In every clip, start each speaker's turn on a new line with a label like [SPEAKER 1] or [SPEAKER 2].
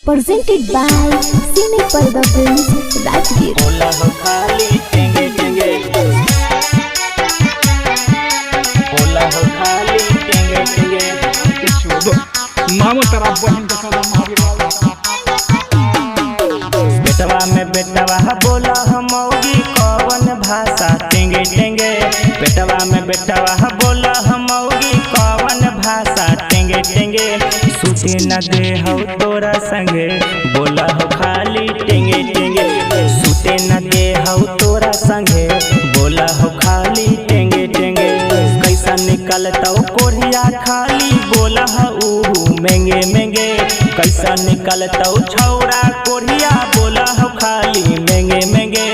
[SPEAKER 1] presented by Cine Parda Films, Rajgir.
[SPEAKER 2] बोला हो खाली टेंगे टेंगे, बोला हो खाली टेंगे टेंगे।
[SPEAKER 3] नाम तेरा बहन का नाम महावीर
[SPEAKER 2] बेटवा में बेटवा बोला हम मौगी कौन भाषा टेंगे टेंगे। बेटवा में बेटवा बोला हम मौगी कौन भाषा टेंगे टेंगे। सूते न दे हो तोरा संगे बोला हो खाली टेंगे टेंगे। सूते न दे हो तोरा संगे बोला हो खाली टेंगे टेंगे। कैसा निकलता कोरिया खाली बोला हो महंगे महंगे। कैसा निकलता छौड़ा कोरिया बोला हो खाली महंगे महंगे।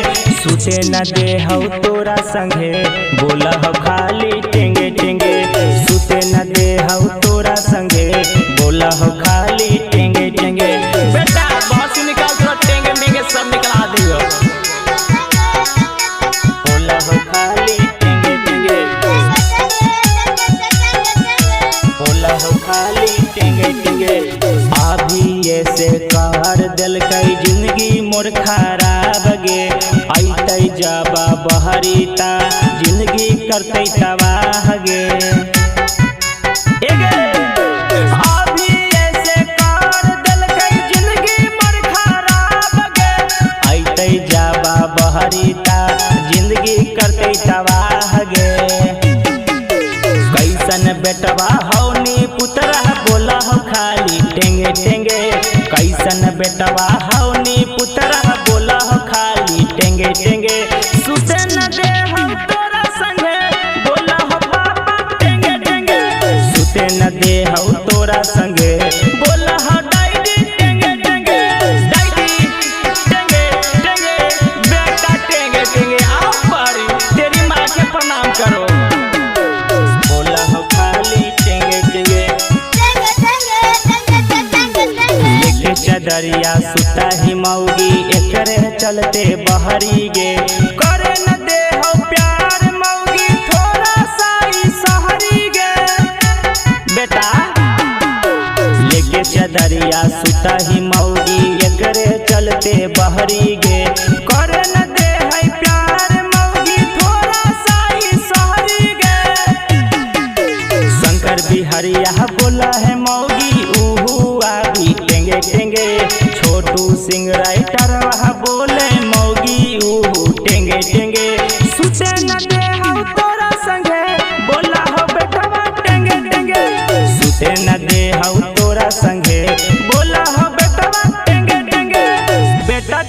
[SPEAKER 2] सूते न दे हो तोरा संगे बोला हो खाली टेंगे टेंगे। सूते न दे हो तोरा संगे बोला हो खाली टेंगे टेंगे। बेटा बहुत निकाल तो टेंगे मेंगे सब निकला दियो। बोला हो खाली टेंगे टेंगे, बोला हो खाली टेंगे टेंगे। अभी ऐसे कर दिल कई जिंदगी मोर खराब गे। आईते जाबा बहरीता जिंदगी करते तबाह गे। अभी ऐसे कर दिल कई जिंदगी मोर खराब गे। आईते जाबा बहरीता जिंदगी करते तबाह गे। कैसन बेटवा हौनी पुतरा बोला हो खाली टेंगे टेंगे। कैसन बेटवा हौनी पुतरा बोला हो खाली टेंगे टेंगे। सुते न दे हो तोरा संगे बोला हो पापा टेंगे टेंगे। सुते न दे हो तोरा संगे बोला हो डैडी टेंगे टेंगे। डैडी टेंगे टेंगे, बेटा टेंगे टेंगे। आओ बारी तेरी माँ के प्रणाम करो। बोला हो खाली टेंगे टेंगे। लेके चदरिया सुता ही मौगी एकरे चलते बहरी गे। करे न दे हो प्यार मौगी थोड़ा सा ही सहरी गे। बेटा लेके चदरिया सुता ही मौगी एकरे चलते बहरी गे। करे न दे है प्यार मौगी थोड़ा सा ही सहरी गे। शंकर बिहारिया बोला है मौगी उहू आभी टेंगे टेंगे। छोटू सिंह राइटर वह बोले मौगी उहू टेंगे टेंगे। सुते न दे हो तोरा संगे बोला हो बेटवा टेंगे टेंगे। सुते न दे हो तोरा संगे बोला हो बेटवा टेंगे टेंगे। बेटा